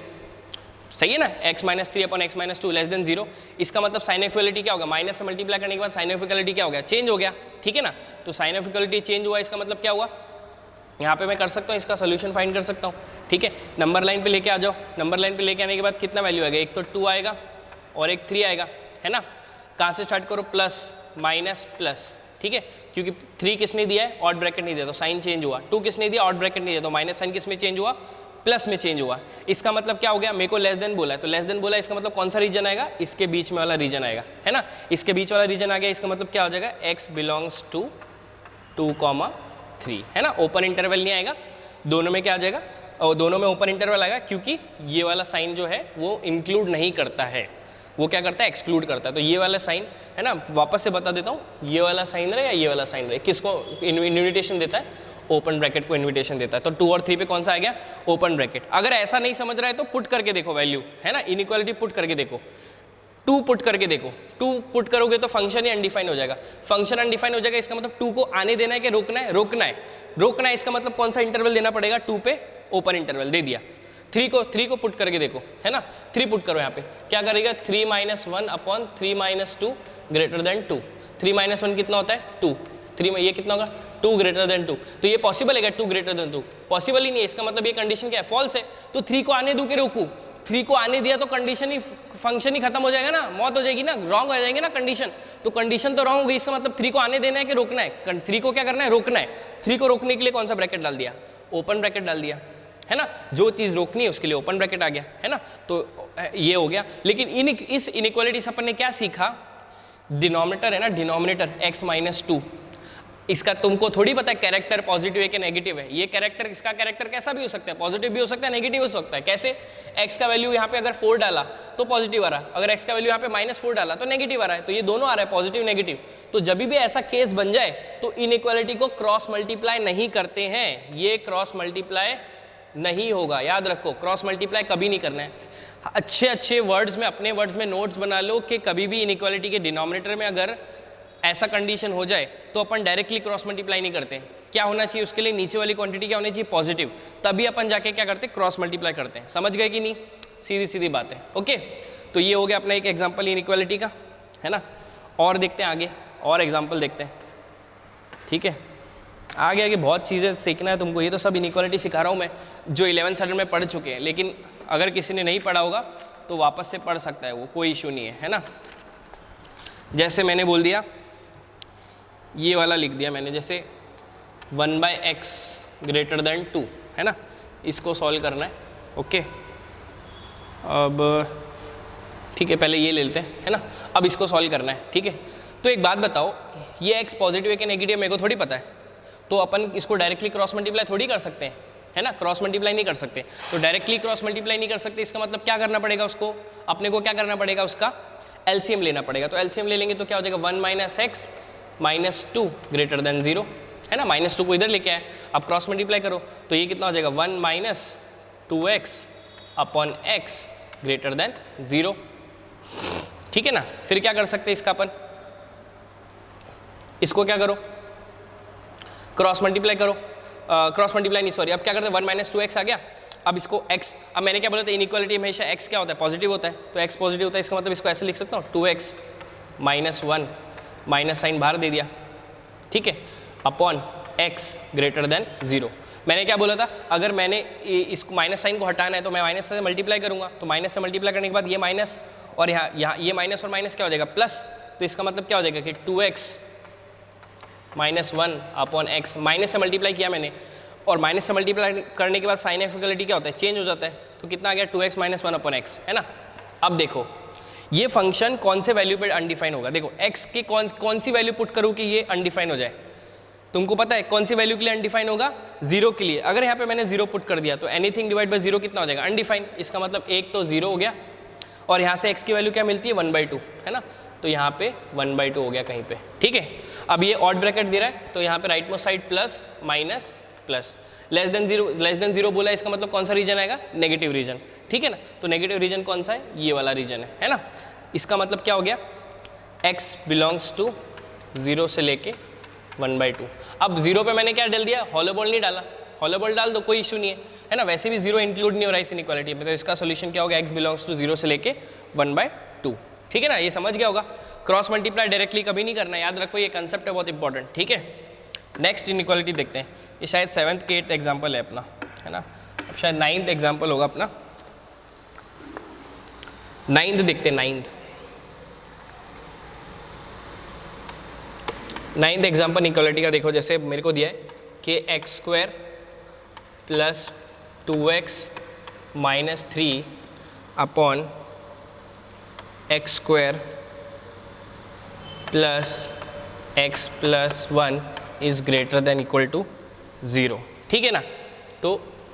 सही है ना, x minus 3 upon x minus 2 less than 0। इसका मतलब साइन ऑफ इक्वालिटी क्या होगा, माइनस से मल्टीप्लाई करने के बाद साइन ऑफ इक्वालिटी क्या हो गया, चेंज हो गया, ठीक है ना। तो साइन ऑफ इक्वालिटी चेंज हुआ, इसका मतलब क्या हुआ, यहाँ पे मैं कर सकता हूँ, इसका सोल्यूशन फाइंड कर सकता हूँ, ठीक है। नंबर लाइन पे लेके आ जाओ, नंबर लाइन पे लेके आने के बाद कितना वैल्यू आएगा, एक तो 2 आएगा और एक 3 आएगा, है ना। कहाँ से स्टार्ट करो, प्लस माइनस प्लस, ठीक है, क्योंकि 3 किसने दिया है, ऑड ब्रैकेट नहीं दिया तो साइन चेंज हुआ, 2 किसने दिया, ऑड ब्रैकेट नहीं दिया तो माइनस साइन किस में चेंज हुआ, प्लस में चेंज हुआ। इसका मतलब क्या हो गया, मेरे को लेस देन बोला है तो लेस देन बोला है, इसका मतलब कौन सा रीजन आएगा, इसके बीच में वाला रीजन आएगा, है ना। इसके बीच वाला रीजन आ गया, इसका मतलब क्या हो जाएगा, x बिलोंग्स टू 2,3, है ना। ओपन इंटरवल नहीं आएगा, दोनों में क्या आ जाएगा, और दोनों में ओपन इंटरवल आएगा, क्योंकि ये वाला साइन जो है वो इंक्लूड नहीं करता है, वो क्या करता है, एक्सक्लूड करता है। तो ये वाला साइन है ना, वापस से बता देता हूँ, ये वाला साइन रहे या ये वाला साइन रहे, किसको इन्विटेशन देता है, ओपन ब्रैकेट को इन्विटेशन देता है। तो 2 और 3 पे कौन सा आ गया, ओपन ब्रैकेट। अगर ऐसा नहीं समझ रहा है तो पुट करके देखो वैल्यू, है ना, इनइक्वालिटी पुट करके देखो, 2 पुट करके देखो, 2 पुट करोगे तो फंक्शन ही अनडिफाइन हो जाएगा, फंक्शन अनडिफाइन हो जाएगा। इसका मतलब 2 को आने देना है कि रोकना है, रोकना है, रोकना है। इसका मतलब कौन सा इंटरवल देना पड़ेगा, 2 पे ओपन इंटरवल दे दिया। 3 को पुट करके देखो, है ना, 3 पुट करो, यहाँ पे क्या करेगा, 3 minus 1 upon 3 minus 2 greater than 2, 3 minus 1 कितना होता है, 2, 3 में ये कितना होगा, 2 ग्रेटर देन 2। तो ये पॉसिबल है क्या, 2 ग्रेटर देन 2, पॉसिबल ही नहीं है। इसका मतलब ये कंडीशन क्या है, फॉल्स है। तो 3 को आने दूं कि रोकूं, 3 को आने दिया तो कंडीशन ही, फंक्शन ही खत्म हो जाएगा ना, मौत हो जाएगी ना, रॉन्ग हो जाएगी ना कंडीशन। तो कंडीशन तो रॉन्ग हो गई, इसका मतलब 3 को आने देना है कि रोकना है, 3 को क्या करना है, रोकना है। 3 को रोकने के लिए कौन सा ब्रैकेट डाल दिया, ओपन ब्रैकेट डाल दिया, है ना। जो चीज़ रोकनी है उसके लिए ओपन ब्रैकेट आ गया, है ना। तो ये हो गया। लेकिन इस इनइक्वालिटी से अपन ने क्या सीखा, डिनोमिनेटर है ना, डिनोमिनेटर x माइनस 2, इसका तुमको थोड़ी पता है कैरेक्टर पॉजिटिव है कि नेगेटिव है। ये कैरेक्टर, इसका कैरेक्टर कैसा भी हो सकता है, पॉजिटिव भी हो सकता है, नेगेटिव हो सकता है। कैसे, x का वैल्यू यहाँ पे अगर 4 डाला तो पॉजिटिव आ रहा है, अगर x का वैल्यू यहाँ पे -4 डाला तो नेगेटिव आ रहा है। तो ये दोनों आ रहा है, पॉजिटिव नेगेटिव। तो जब भी ऐसा केस बन जाए तो इनइक्वालिटी को क्रॉस मल्टीप्लाई नहीं करते हैं, ये क्रॉस मल्टीप्लाई नहीं होगा, याद रखो, क्रॉस मल्टीप्लाई कभी नहीं करना है। अच्छे वर्ड्स में, अपने वर्ड्स में नोट्स बना लो कि कभी भी इनइक्वालिटी के डिनोमिनेटर में अगर ऐसा कंडीशन हो जाए तो अपन डायरेक्टली क्रॉस मल्टीप्लाई नहीं करते। क्या होना चाहिए उसके लिए, नीचे वाली क्वांटिटी क्या होनी चाहिए, पॉजिटिव, तभी अपन जाके क्या करते हैं, क्रॉस मल्टीप्लाई करते हैं। समझ गए कि नहीं, सीधी सीधी बात है, ओके। तो ये हो गया अपना एक एग्जाम्पल इनइक्वालिटी का, है ना। और देखते हैं आगे, और एग्जाम्पल देखते हैं, ठीक है। आगे बहुत चीज़ें सीखना है तुमको, ये तो सब इनइक्वालिटी सिखा रहा हूँ मैं, जो 11th स्टैंडर्ड में पढ़ चुके हैं। लेकिन अगर किसी ने नहीं पढ़ा होगा तो वापस से पढ़ सकता है, वो कोई इशू नहीं है ना। जैसे मैंने बोल दिया, ये वाला लिख दिया मैंने, जैसे 1/x ग्रेटर देन 2, है ना, इसको सॉल्व करना है, ओके। अब ठीक है, पहले ये ले लेते हैं, है ना। अब इसको सॉल्व करना है, ठीक है। तो एक बात बताओ, ये x पॉजिटिव है कि नेगेटिव, मेरे को थोड़ी पता है। तो अपन इसको डायरेक्टली क्रॉस मल्टीप्लाई थोड़ी कर सकते हैं, है ना, क्रॉस मल्टीप्लाई नहीं कर सकते। तो डायरेक्टली क्रॉस मल्टीप्लाई नहीं कर सकते, इसका मतलब क्या करना पड़ेगा, उसको अपने को क्या करना पड़ेगा, उसका एलसीएम लेना पड़ेगा। तो एलसीएम ले लेंगे तो क्या हो जाएगा, 1 minus x minus 2 greater than 0, है ना। -2 को इधर लेके आए, अब क्रॉस मल्टीप्लाई करो तो ये कितना हो जाएगा, 1 minus 2x upon x greater than 0, ठीक है ना। फिर क्या कर सकते हैं इसका अपन, इसको क्या करो, क्रॉस मल्टीप्लाई करो। क्रॉस मल्टीप्लाई नहीं, सॉरी, अब क्या करते हैं, 1 माइनस 2x आ गया। अब इसको x, अब मैंने क्या बोला था, इनइक्वालिटी हमेशा x क्या होता है, पॉजिटिव होता है, तो x पॉजिटिव होता है, इसका मतलब इसको ऐसे लिख सकता हूँ 2x माइनस 1, माइनस साइन बाहर दे दिया, ठीक है, अपॉन x ग्रेटर देन 0। मैंने क्या बोला था, अगर मैंने इसको माइनस साइन को हटाना है तो मैं माइनस से मल्टीप्लाई करूँगा, तो माइनस से मल्टीप्लाई करने के बाद ये माइनस और यहाँ ये माइनस और माइनस क्या हो जाएगा, प्लस, तो इसका मतलब क्या हो जाएगा कि 2x minus 1 upon x, minus से मल्टीप्लाई किया मैंने, और माइनस से मल्टीप्लाई करने के बाद साइन ऑफ इक्वलिटी क्या होता है, चेंज हो जाता है, तो कितना आ गया 2x माइनस 1 अपॉन x, है ना। अब देखो ये फंक्शन कौन से वैल्यू पे अनडिफाइन होगा, देखो x के कौन सी वैल्यू पुट करूँ कि ये अनडिफाइन हो जाए, तुमको पता है कौन सी वैल्यू के लिए अनडिफाइन होगा, 0 के लिए। अगर यहाँ पे मैंने 0 पुट कर दिया तो एनीथिंग डिवाइड बाय 0 कितना हो जाएगा, अनडिफाइन, इसका मतलब एक तो 0 हो गया, और यहाँ से x की वैल्यू क्या मिलती है 1/2, है ना, तो यहाँ पे 1/2 हो गया कहीं पे, ठीक है। अब ये ऑड ब्रैकेट दे रहा है, तो यहाँ पे right most side plus minus plus, less than 0 बोला है, इसका मतलब कौन सा रीजन आएगा, नेगेटिव रीजन, ठीक है ना। तो नेगेटिव रीजन कौन सा है, ये वाला रीजन है ना। इसका मतलब क्या हो गया, x बिलोंग्स टू 0 से लेके 1/2। अब 0 पे मैंने क्या डाल दिया, हॉलो बॉल नहीं डाला, हॉलो बॉल डाल दो, कोई इशू नहीं है ना, वैसे भी 0 इंक्लूड नहीं हो रहा है इस इनइक्वालिटी में, तो इसका सोल्यूशन क्या होगा, x बिलोंग्स टू 0 से लेके 1/2, ठीक है ना, ये समझ गया होगा। क्रॉस मल्टीप्लाई डायरेक्टली कभी नहीं करना, याद रखो ये कंसेप्ट है बहुत इंपॉर्टेंट, ठीक है। नेक्स्ट इनइक्वालिटी देखते हैं, ये शायद 7th के 8th एग्जाम्पल है अपना, है ना, अब शायद 9th एग्जाम्पल होगा अपना, 9th देखते हैं, 9th एग्जाम्पल इनइक्वालिटी का देखो, जैसे मेरे को दिया है कि x² plus 2x minus 3 upon x² plus x plus 1 is greater than equal to 0, ठीक है ना। तो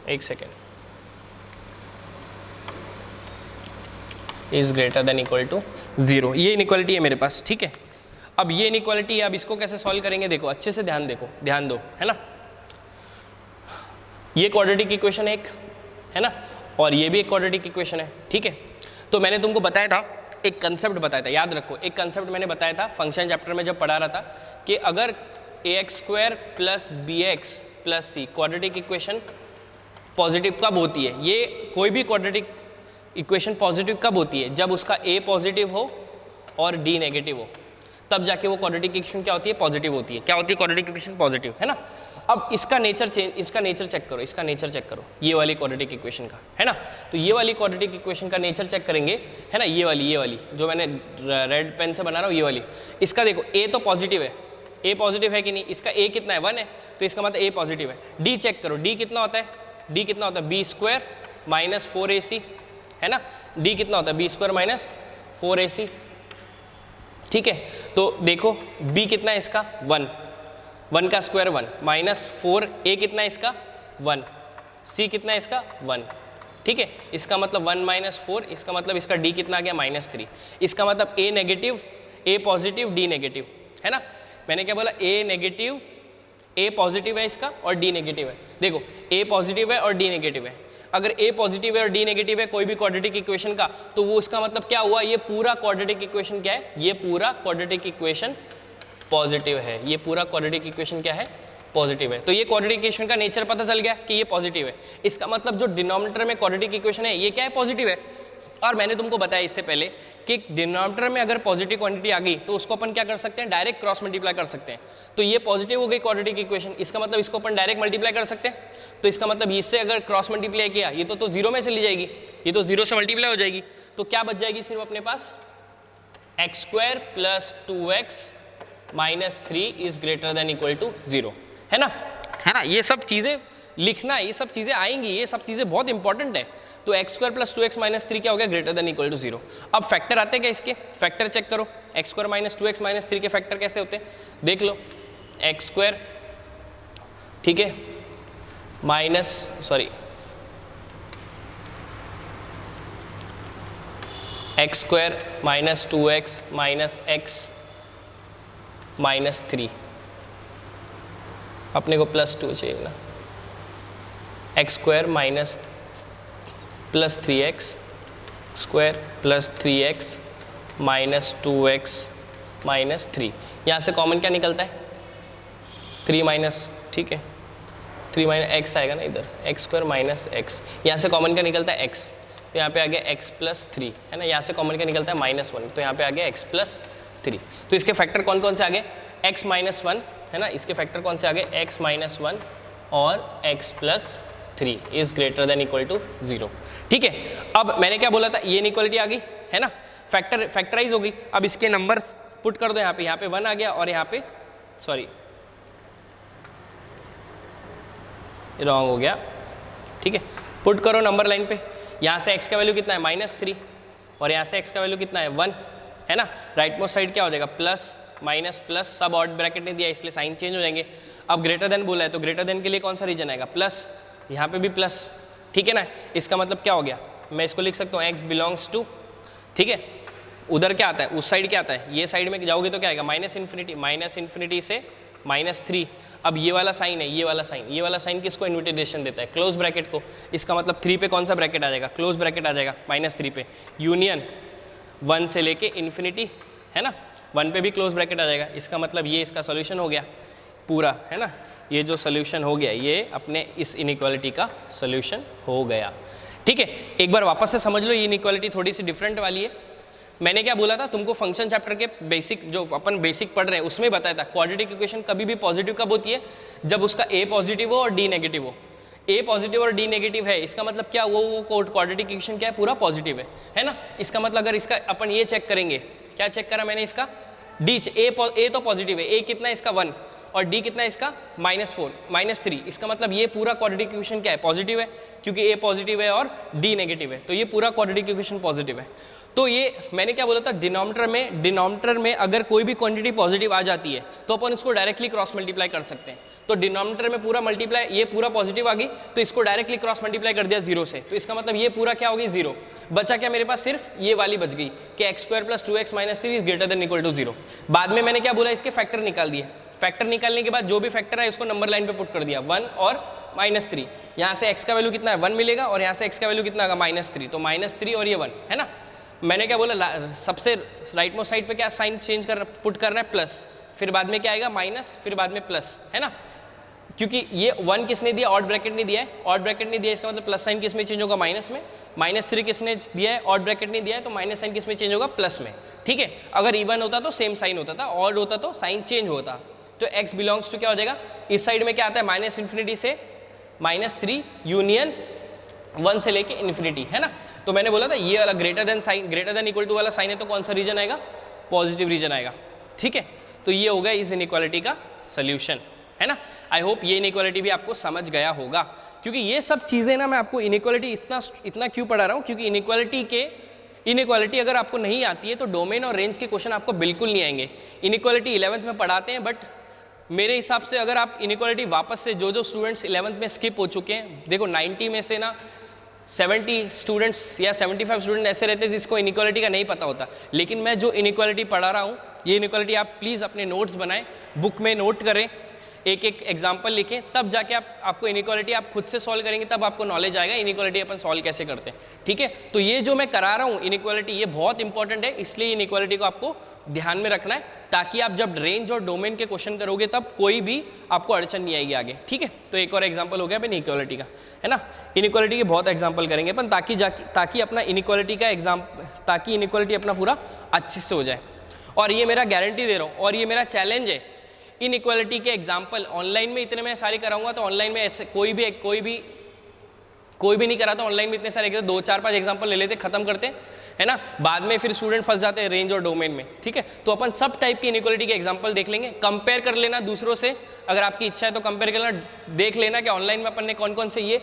एक second, is greater than equal to 0, ये इनइक्वालिटी है मेरे पास, ठीक है। अब ये इनइक्वालिटी है, अब इसको कैसे सॉल्व करेंगे, देखो अच्छे से ध्यान दो, है ना। ये क्वाड्रेटिक इक्वेशन एक है ना, और ये भी एक क्वाड्रेटिक इक्वेशन है, ठीक है। तो मैंने तुमको बताया था, एक कंसेप्ट बताया था, याद रखो, एक कंसेप्ट मैंने बताया था फंक्शन चैप्टर में जब पढ़ा रहा था, कि अगर ax² plus bx plus c quadratic equation positive कब होती है, ये कोई भी क्वाड्रेटिक इक्वेशन पॉजिटिव कब होती है, जब उसका a पॉजिटिव हो और d नेगेटिव हो, तब जाके वो क्वाड्रेटिक इक्वेशन क्या होती है, पॉजिटिव होती है। क्या होती है क्वाड्रेटिक इक्वेशन, पॉजिटिव, है ना। अब इसका नेचर चेक करो, ये वाली क्वाड्रेटिक इक्वेशन का, है ना। तो ये वाली क्वाड्रेटिक इक्वेशन का नेचर चेक करेंगे, है ना, ये वाली जो मैंने रेड पेन से बना रहा हूँ, ये वाली, इसका देखो a तो पॉजिटिव है, a पॉजिटिव है कि नहीं, इसका a कितना है 1 है, तो इसका मतलब a पॉजिटिव है। d चेक करो, d कितना होता है, b² माइनस 4ac, है ना, d कितना होता है, b² माइनस 4ac, ठीक है। तो देखो b कितना है इसका 1 का स्क्वायर 1 माइनस 4, a कितना है इसका 1, c कितना है इसका 1, ठीक है। इसका मतलब 1 माइनस 4, इसका मतलब इसका d कितना आ गया -3, इसका मतलब a negative, a positive, d negative, है ना। मैंने क्या बोला, a नेगेटिव, a पॉजिटिव है इसका और d नेगेटिव है। देखो a पॉजिटिव है और d नेगेटिव है, अगर a पॉजिटिव है और d नेगेटिव है कोई भी क्वाड्रेटिक इक्वेशन का, तो वो उसका मतलब क्या हुआ, ये पूरा क्वाड्रेटिक इक्वेशन क्या है, ये पूरा क्वाड्रेटिक इक्वेशन पॉजिटिव है, ये पूरा क्वाड्रेटिक इक्वेशन क्या है, पॉजिटिव है। तो ये क्वाड्रेटिक इक्वेशन का नेचर पता चल गया कि ये पॉजिटिव है, इसका मतलब जो डिनोमिनेटर में क्वाड्रेटिक इक्वेशन है ये क्या है, पॉजिटिव है। और मैंने तुमको बताया इससे पहले कि डिनोमिनेटर में अगर पॉजिटिव क्वांटिटी आ गई तो उसको अपन क्या कर सकते हैं, डायरेक्ट क्रॉस मल्टीप्लाई कर सकते हैं। तो ये पॉजिटिव हो गई क्वाड्रेटिक इक्वेशन, इसका मतलब इसको अपन डायरेक्ट मल्टीप्लाई कर सकते हैं। तो इसका मतलब इससे अगर क्रॉस मल्टीप्लाई किया ये तो 0 में चली जाएगी, ये तो 0 से मल्टीप्लाई हो जाएगी, तो क्या बच जाएगी सिर्फ अपने पास x² plus 2x minus 3 is greater than equal to 0, है ना। ये सब चीज़ें लिखना, ये सब चीज़ें आएंगी, ये सब चीज़ें बहुत इंपॉर्टेंट है। तो x² प्लस 2x माइनस 3 क्या हो गया, ग्रेटर देन इक्वल टू 0। अब फैक्टर आते हैं क्या इसके, फैक्टर चेक करो, x² माइनस 2x माइनस 3 के फैक्टर कैसे होते हैं, देख लो, x², ठीक है, x² minus 2x minus x minus 3, अपने को +2 चाहिए ना, x² minus plus 3x square plus 3x minus 2x minus 3, यहाँ से कॉमन क्या निकलता है 3 माइनस, ठीक है 3 माइनस एक्स आएगा ना इधर, एक्स स्क्वायर माइनस एक्स, यहाँ से कॉमन का निकलता है एक्स, तो यहाँ पे आ गया एक्स प्लस 3 है ना, यहाँ से कॉमन का निकलता है -1, तो यहाँ पे आ गया एक्स प्लस 3। तो इसके फैक्टर कौन कौन से आ गए, एक्स माइनस 1 है ना, इसके फैक्टर कौन से आ गए, एक्स माइनस 1 और x plus 3 is greater than equal to 0। ठीक है, अब मैंने क्या बोला था, ये इनइक्वालिटी आ गई है ना, फैक्टराइज हो गई। अब इसके नंबर्स पुट कर दो यहाँ पे 1 आ गया और यहाँ पे सॉरी रॉन्ग हो गया। ठीक है, पुट करो नंबर लाइन पे, यहाँ से x का वैल्यू कितना है -3 और यहाँ से x का वैल्यू कितना है 1 है ना। राइट मोस्ट साइड क्या हो जाएगा, प्लस माइनस प्लस, सब ऑड ब्रैकेट नहीं दिया इसलिए साइन चेंज हो जाएंगे। अब ग्रेटर देन बोला है तो ग्रेटर देन के लिए कौन सा रीजन आएगा, प्लस, यहाँ पे भी प्लस। ठीक है ना, इसका मतलब क्या हो गया, मैं इसको लिख सकता हूँ x बिलोंग्स टू, ठीक है, उधर क्या आता है, उस साइड क्या आता है, ये साइड में जाओगे तो क्या आएगा -∞ से -3। अब ये वाला साइन है, ये वाला साइन किसको इन्विटेशन देता है, क्लोज ब्रैकेट को। इसका मतलब 3 पे कौन सा ब्रैकेट आ जाएगा, क्लोज ब्रैकेट आ जाएगा -3 पे, यूनियन 1 से लेके इन्फिनिटी है ना, 1 पे भी क्लोज ब्रैकेट आ जाएगा। इसका मतलब ये इसका सोल्यूशन हो गया पूरा है ना, ये जो सोल्यूशन हो गया ये अपने इस इनइक्वालिटी का सोल्यूशन हो गया। ठीक है, एक बार वापस से समझ लो, ये इनइक्वालिटी थोड़ी सी डिफरेंट वाली है। मैंने क्या बोला था तुमको, फंक्शन चैप्टर के बेसिक जो अपन बेसिक पढ़ रहे हैं उसमें बताया था, क्वाड्रेटिक इक्वेशन कभी भी पॉजिटिव कब होती है, जब उसका a पॉजिटिव हो और d नेगेटिव हो। a पॉजिटिव और d नेगेटिव है, इसका मतलब क्या, वो क्वाड्रेटिक इक्वेशन क्या है, पूरा पॉजिटिव है ना। इसका मतलब अगर इसका अपन ये चेक करेंगे, क्या चेक करा मैंने, इसका a तो पॉजिटिव है, a कितना है इसका 1 और d कितना है इसका -3। इसका मतलब ये पूरा क्वाड्रेटिक इक्वेशन क्या है, पॉजिटिव है, क्योंकि a पॉजिटिव है और d नेगेटिव है, तो ये पूरा क्वाड्रेटिक इक्वेशन पॉजिटिव है। तो ये मैंने क्या बोला था, डिनोमिनेटर में अगर कोई भी क्वांटिटी पॉजिटिव आ जाती है तो अपन इसको डायरेक्टली क्रॉस मल्टीप्लाई कर सकते हैं। तो डिनोमिनेटर में पूरा मल्टीप्लाई, ये पूरा पॉजिटिव आ गई तो इसको डायरेक्टली क्रॉस मल्टीप्लाई कर दिया 0 से, तो इसका मतलब ये पूरा क्या हो गई 0। बचा क्या मेरे पास, सिर्फ ये वाली बच गई कि x² + 2x - 3 is greater than equal to 0। बाद में मैंने क्या बोला, इसके फैक्टर निकाल दिए, फैक्टर निकालने के बाद जो भी फैक्टर है उसको नंबर लाइन पे पुट कर दिया, 1 और -3। यहाँ से x का वैल्यू कितना है 1 मिलेगा और यहाँ से x का वैल्यू कितना होगा -3, तो -3 और ये 1 है ना। मैंने क्या बोला, सबसे राइट मोस्ट साइड पे क्या साइन चेंज पुट करना है प्लस, फिर बाद में क्या आएगा माइनस, फिर बाद में प्लस है ना, क्योंकि ये 1 किसने दिया, ऑड ब्रैकेट नहीं दिया है, ऑड ब्रैकेट नहीं दिया इसका मतलब प्लस साइन किस में चेंज होगा, माइनस में। -3 किसने दिया है, ऑड ब्रैकेट नहीं दिया है, तो माइनस साइन किस में चेंज होगा, प्लस में। ठीक है, अगर इवन होता तो सेम साइन होता था, ऑड होता तो साइन चेंज होता। तो x बिलोंग्स टू क्या हो जाएगा, इस साइड में क्या आता है -∞ से -3 यूनियन 1 से लेके इन्फिनिटी है ना। तो मैंने बोला था ये वाला ग्रेटर देन इक्वल टू वाला साइन है तो कौन सा रीजन आएगा, पॉजिटिव रीजन आएगा। ठीक है, तो ये हो गया इस इनइक्वालिटी का सोल्यूशन है ना। आई होप ये इनइक्वालिटी भी आपको समझ गया होगा, क्योंकि ये सब चीज़ें ना मैं आपको इनइक्वालिटी इतना क्यों पढ़ा रहा हूँ, क्योंकि इनइक्वालिटी अगर आपको नहीं आती है तो डोमेन और रेंज के क्वेश्चन आपको बिल्कुल नहीं आएंगे। इनइक्वालिटी 11th में पढ़ाते हैं, बट मेरे हिसाब से अगर आप इनइक्वालिटी वापस से जो स्टूडेंट्स 11th में स्किप हो चुके हैं, देखो 90 में से ना 70 स्टूडेंट्स या 75 स्टूडेंट ऐसे रहते हैं जिसको इनइक्वालिटी का नहीं पता होता। लेकिन मैं जो इनइक्वालिटी पढ़ा रहा हूँ, ये इनइक्वालिटी आप प्लीज़ अपने नोट्स बनाएं, बुक में नोट करें, एक एक एग्जाम्पल लिखें, तब जाके आपको इनइक्वालिटी आप खुद से सॉल्व करेंगे, तब आपको नॉलेज आएगा इनइक्वालिटी अपन सॉल्व कैसे करते हैं। ठीक है, तो ये जो मैं करा रहा हूँ इनइक्वालिटी, ये बहुत इंपॉर्टेंट है, इसलिए इनइक्वालिटी को आपको ध्यान में रखना है, ताकि आप जब रेंज और डोमेन के क्वेश्चन करोगे तब कोई भी आपको अड़चन नहीं आएगी आगे। ठीक है, तो एक और एग्जाम्पल हो गया अपन इनइक्वालिटी का है ना। इनइक्वालिटी के बहुत एग्जाम्पल करेंगे अपन, ताकि अपना इनइक्वालिटी अपना पूरा अच्छे से हो जाए। और ये मेरा गारंटी दे रहा हूँ और ये मेरा चैलेंज है, इनइक्वालिटी के एग्जाम्पल ऑनलाइन में इतने मैं सारे कराऊंगा, तो ऑनलाइन में ऐसे कोई भी नहीं कराता ऑनलाइन में इतने सारे, 2 4 5 एग्जाम्पल ले लेते, खत्म करते है ना। बाद में फिर स्टूडेंट फंस जाते हैं रेंज और डोमेन में। ठीक है, तो अपन सब टाइप की इनइक्वालिटी के एग्जाम्पल देख लेंगे, कंपेयर कर लेना दूसरों से, अगर आपकी इच्छा है तो कंपेयर कर लेना, देख लेना कि ऑनलाइन में अपन ने कौन कौन से ये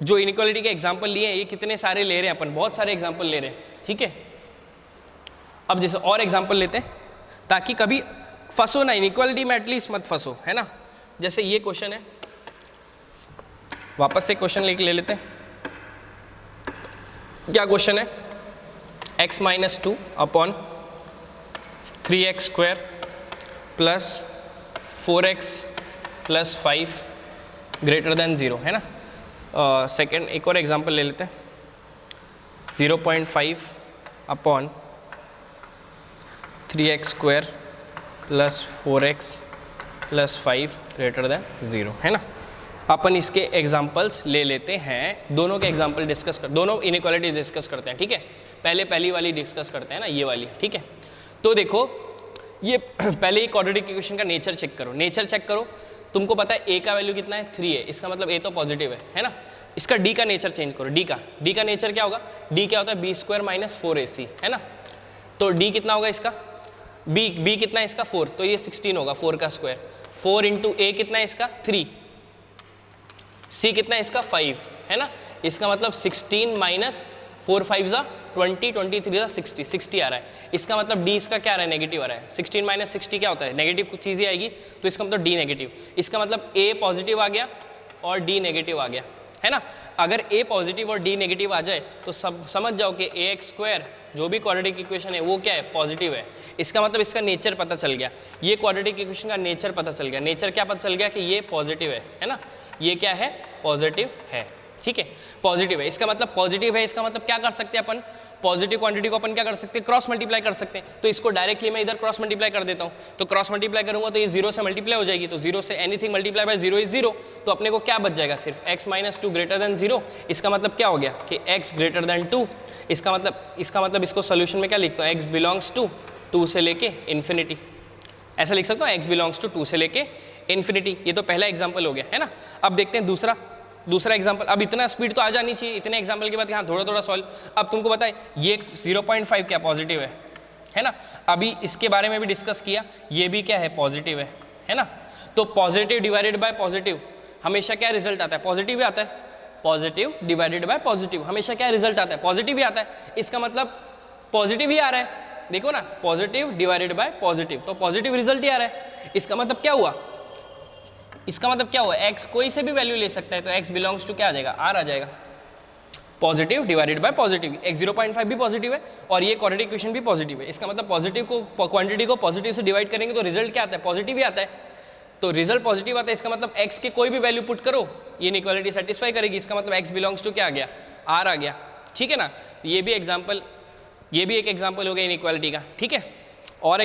जो इनइक्वालिटी के एग्जाम्पल लिए हैं, ये कितने सारे ले रहे हैं अपन, बहुत सारे एग्जाम्पल ले रहे हैं। ठीक है, अब जैसे और एग्जाम्पल लेते हैं ताकि कभी फंसो ना, इनइक्वालिटी में एटलीस्ट मत फंसो है ना। जैसे ये क्वेश्चन है, वापस से क्वेश्चन ले लेते हैं। क्या क्वेश्चन है, x - 2 upon 3x² plus 4x plus 5 greater than 0 है ना। सेकेंड एक और एग्जांपल ले लेते हैं, 0.5 upon 3x² plus 4x plus 5 greater than 0 है ना। अपन इसके एग्जांपल्स ले लेते हैं, दोनों के एग्जांपल डिस्कस कर, दोनों इनइक्वालिटीज डिस्कस करते हैं, ठीक है। पहले पहली वाली डिस्कस करते हैं ना, ये वाली, ठीक है। तो देखो ये पहले ही क्वाड्रेटिक इक्वेशन का नेचर चेक करो, नेचर चेक करो। तुमको पता है a का वैल्यू कितना है 3 है, इसका मतलब a तो पॉजिटिव है ना। इसका d का नेचर चेंज करो, d का नेचर क्या होगा, d क्या होता है b² - 4ac है ना। तो d कितना होगा इसका, b कितना है इसका 4, तो ये 16 होगा 4 का स्क्वायर। 4 इंटू a कितना है इसका 3, c कितना है इसका 5 है ना। इसका मतलब 16 माइनस 4 5 20, 23 60, 60 आ रहा है। इसका मतलब d इसका क्या आ रहा है, नेगेटिव आ रहा है। 16 माइनस 60 क्या होता है, नेगेटिव कुछ चीज़ ही आएगी, तो इसका मतलब d नेगेटिव। इसका मतलब a पॉजिटिव आ गया और d नेगेटिव आ गया है ना। अगर a पॉजिटिव और d नेगेटिव आ जाए तो समझ जाओ कि ax² जो भी क्वाड्रेटिक इक्वेशन है वो क्या है, पॉजिटिव है। इसका मतलब इसका नेचर पता चल गया, ये क्वाड्रेटिक इक्वेशन का नेचर पता चल गया। नेचर क्या पता चल गया कि ये पॉजिटिव है ना, ये क्या है, पॉजिटिव है, ठीक है, पॉजिटिव है। इसका मतलब पॉजिटिव है, इसका मतलब क्या कर सकते हैं अपन, पॉजिटिव क्वांटिटी को अपन क्या कर सकते हैं, क्रॉस मल्टीप्लाई कर सकते हैं। तो इसको डायरेक्टली मैं इधर क्रॉस मल्टीप्लाई कर देता हूँ, तो क्रॉस मल्टीप्लाई करूंगा तो ये 0 से मल्टीप्लाई हो जाएगी, तो 0 say anything multiply by 0 is 0। तो अपने को क्या बच जाएगा, सिर्फ x - 2 > 0। इसका मतलब क्या हो गया कि x > 2। इसका मतलब इसको सोल्यूशन में क्या लिखता हूँ, x बिलोंग्स टू 2 से लेके इन्फिनिटी, ऐसा लिख सकता हूँ, x बिलोंग्स टू 2 से लेके इन्फिनिटी। ये तो पहला एग्जाम्पल हो गया है ना। अब देखते हैं दूसरा एग्जाम्पल। अब इतना स्पीड तो आ जानी चाहिए इतने एग्जाम्पल के बाद, हाँ थोड़ा थोड़ा सॉल्व। अब तुमको पता है ये 0.5 क्या पॉजिटिव है ना। अभी इसके बारे में भी डिस्कस किया, ये भी क्या है, पॉजिटिव है ना। तो पॉजिटिव डिवाइडेड बाय पॉजिटिव हमेशा क्या रिजल्ट आता है, पॉजिटिव ही आता है। पॉजिटिव डिवाइडेड बाय पॉजिटिव हमेशा क्या रिजल्ट आता है, पॉजिटिव ही आता है। इसका मतलब पॉजिटिव ही आ रहा है, देखो ना, पॉजिटिव डिवाइडेड बाय पॉजिटिव, तो पॉजिटिव रिजल्ट ही आ रहा है। इसका मतलब क्या हुआ, x कोई से भी वैल्यू ले सकता है, तो x बिलोंग्स टू क्या आ जाएगा, r आ जाएगा। Positive divided by positive, x 0.5 भी पॉजिटिव है और ये क्वाड्रेटिक इक्वेशन भी पॉजिटिव है। इसका मतलब पॉजिटिव को, क्वांटिटी को पॉजिटिव से डिवाइड करेंगे तो रिजल्ट क्या आता है, पॉजिटिव ही आता है। तो रिजल्ट पॉजिटिव आता है, इसका मतलब x के कोई भी वैल्यू पुट करो ये इनइक्वालिटी सेटिस्फाई करेगी। इसका मतलब x बिलोंग्स टू क्या आ गया, r आ गया, ठीक है ना। ये भी एक एग्जाम्पल हो गया इनइक्वालिटी का, ठीक है।